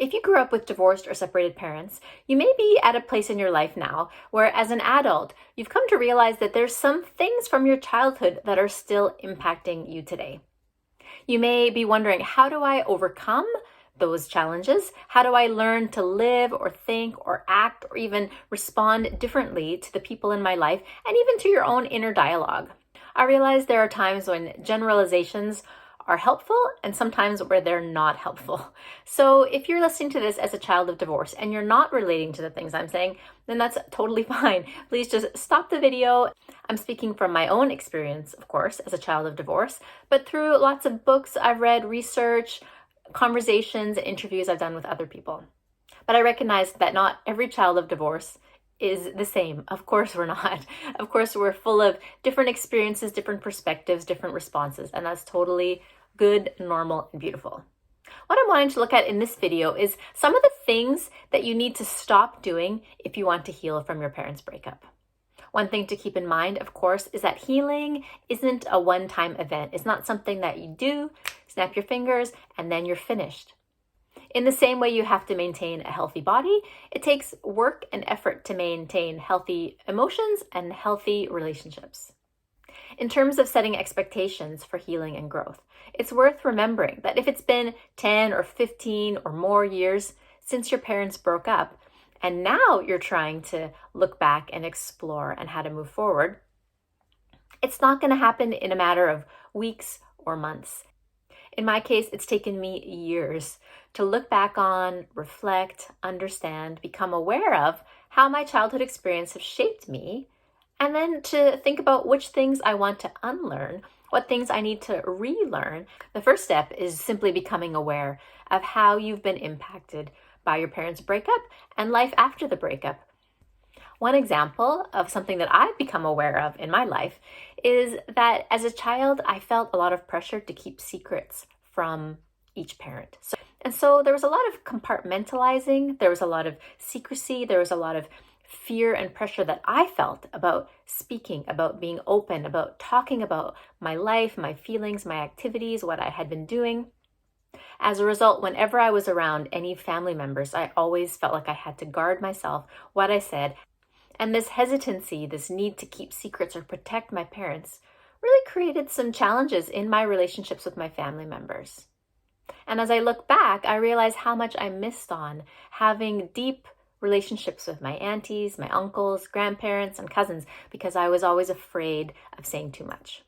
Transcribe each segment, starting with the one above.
If you grew up with divorced or separated parents, you may be at a place in your life now where, as an adult, you've come to realize that there's some things from your childhood that are still impacting you today. You may be wondering, how do I overcome those challenges? How do I learn to live or think or act or even respond differently to the people in my life and even to your own inner dialogue? I realize there are times when generalizations are helpful and sometimes where they're not helpful. So if you're listening to this as a child of divorce and you're not relating to the things I'm saying, then that's totally fine. Please just stop the video. I'm speaking from my own experience, of course, as a child of divorce, but through lots of books I've read, research, conversations, interviews I've done with other people. But I recognize that not every child of divorce is the same. Of course we're not. Of course we're full of different experiences, different perspectives, different responses, and that's totally good, normal, and beautiful. What I'm wanting to look at in this video is some of the things that you need to stop doing if you want to heal from your parents' breakup. One thing to keep in mind, of course, is that healing isn't a one-time event. It's not something that you do, snap your fingers, and then you're finished. In the same way you have to maintain a healthy body, it takes work and effort to maintain healthy emotions and healthy relationships. In terms of setting expectations for healing and growth, it's worth remembering that if it's been 10 or 15 or more years since your parents broke up, and now you're trying to look back and explore and how to move forward, it's not going to happen in a matter of weeks or months. In my case, it's taken me years to look back on, reflect, understand, become aware of how my childhood experience have shaped me, and then to think about which things I want to unlearn, what things I need to relearn. The first step is simply becoming aware of how you've been impacted by your parents' breakup and life after the breakup. One example of something that I've become aware of in my life is that as a child, I felt a lot of pressure to keep secrets from each parent. So there was a lot of compartmentalizing, there was a lot of secrecy, there was a lot of fear and pressure that I felt about speaking, about being open, about talking about my life, my feelings, my activities, what I had been doing. As a result, whenever I was around any family members, I always felt like I had to guard myself, what I said. And this hesitancy, this need to keep secrets or protect my parents, really created some challenges in my relationships with my family members. And as I look back, I realize how much I missed on having deep relationships with my aunties, my uncles, grandparents, and cousins because I was always afraid of saying too much.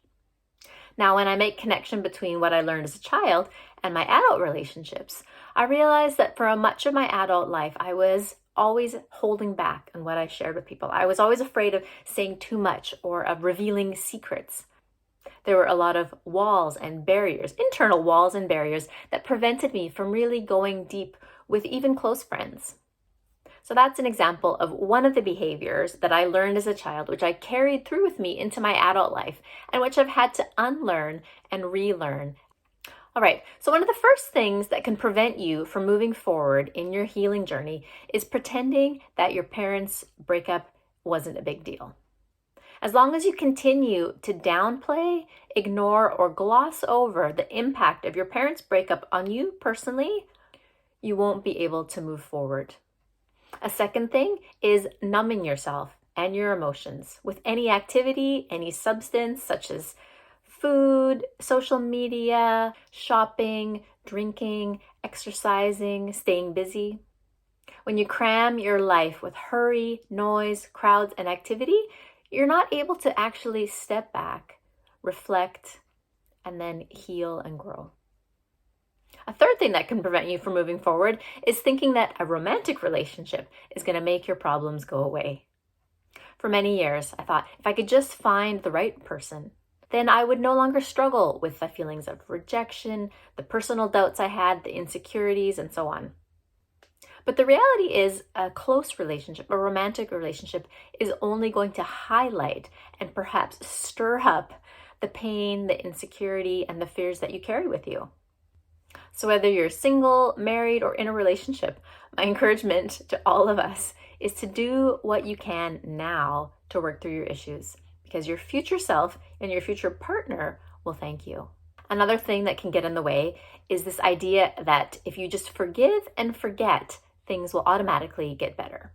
Now, when I make connection between what I learned as a child and my adult relationships, I realized that for much of my adult life, I was always holding back on what I shared with people. I was always afraid of saying too much or of revealing secrets. There were a lot of walls and barriers, internal walls and barriers that prevented me from really going deep with even close friends. So that's an example of one of the behaviors that I learned as a child, which I carried through with me into my adult life and which I've had to unlearn and relearn. All right, so one of the first things that can prevent you from moving forward in your healing journey is pretending that your parents' breakup wasn't a big deal. As long as you continue to downplay, ignore, or gloss over the impact of your parents' breakup on you personally, you won't be able to move forward. A second thing is numbing yourself and your emotions with any activity, any substance, such as food, social media, shopping, drinking, exercising, staying busy. When you cram your life with hurry, noise, crowds, and activity, you're not able to actually step back, reflect, and then heal and grow. A third thing that can prevent you from moving forward is thinking that a romantic relationship is going to make your problems go away. For many years, I thought if I could just find the right person, then I would no longer struggle with the feelings of rejection, the personal doubts I had, the insecurities, and so on. But the reality is a close relationship, a romantic relationship, is only going to highlight and perhaps stir up the pain, the insecurity, and the fears that you carry with you. So whether you're single, married, or in a relationship, my encouragement to all of us is to do what you can now to work through your issues, because your future self and your future partner will thank you. Another thing that can get in the way is this idea that if you just forgive and forget, things will automatically get better.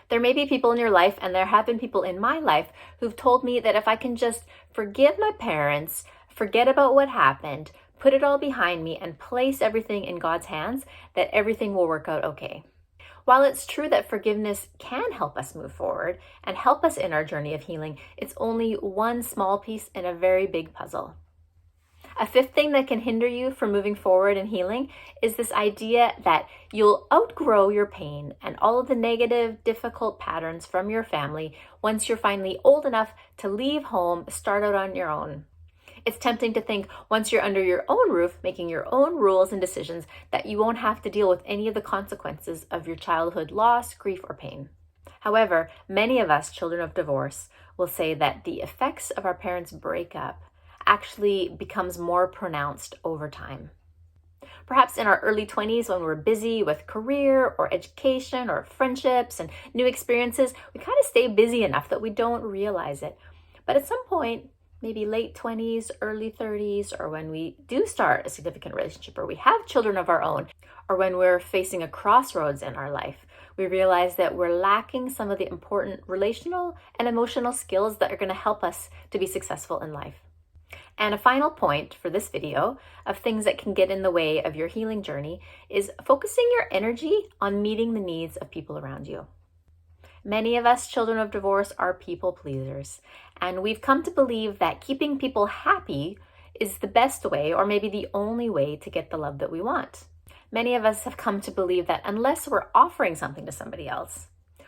There may be people in your life, and there have been people in my life who've told me that if I can just forgive my parents, forget about what happened, put it all behind me, and place everything in God's hands, that everything will work out okay. While it's true that forgiveness can help us move forward and help us in our journey of healing, it's only one small piece in a very big puzzle. A fifth thing that can hinder you from moving forward and healing is this idea that you'll outgrow your pain and all of the negative, difficult patterns from your family once you're finally old enough to leave home, start out on your own. It's tempting to think once you're under your own roof, making your own rules and decisions, that you won't have to deal with any of the consequences of your childhood loss, grief, or pain. However, many of us, children of divorce, will say that the effects of our parents' breakup actually becomes more pronounced over time. Perhaps in our early 20s, when we're busy with career or education or friendships and new experiences, we kind of stay busy enough that we don't realize it. But at some point, maybe late 20s, early 30s, or when we do start a significant relationship, or we have children of our own, or when we're facing a crossroads in our life, we realize that we're lacking some of the important relational and emotional skills that are going to help us to be successful in life. And a final point for this video of things that can get in the way of your healing journey is focusing your energy on meeting the needs of people around you. Many of us children of divorce are people pleasers, and we've come to believe that keeping people happy is the best way, or maybe the only way, to get the love that we want. Many of us have come to believe that unless we're offering something to somebody else,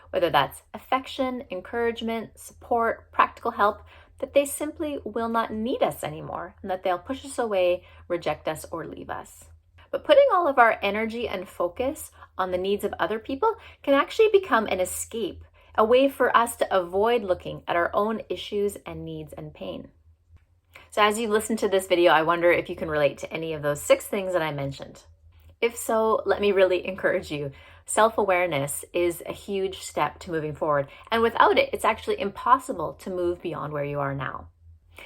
whether that's affection, encouragement, support, practical help, that they simply will not need us anymore, and that they'll push us away, reject us, or leave us. But putting all of our energy and focus on the needs of other people can actually become an escape, a way for us to avoid looking at our own issues and needs and pain. So as you listen to this video, I wonder if you can relate to any of those 6 things that I mentioned. If so, let me really encourage you. Self-awareness is a huge step to moving forward, and without it, it's actually impossible to move beyond where you are now.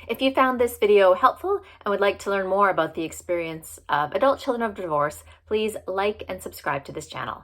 If you found this video helpful and would like to learn more about the experience of adult children of divorce, please like and subscribe to this channel.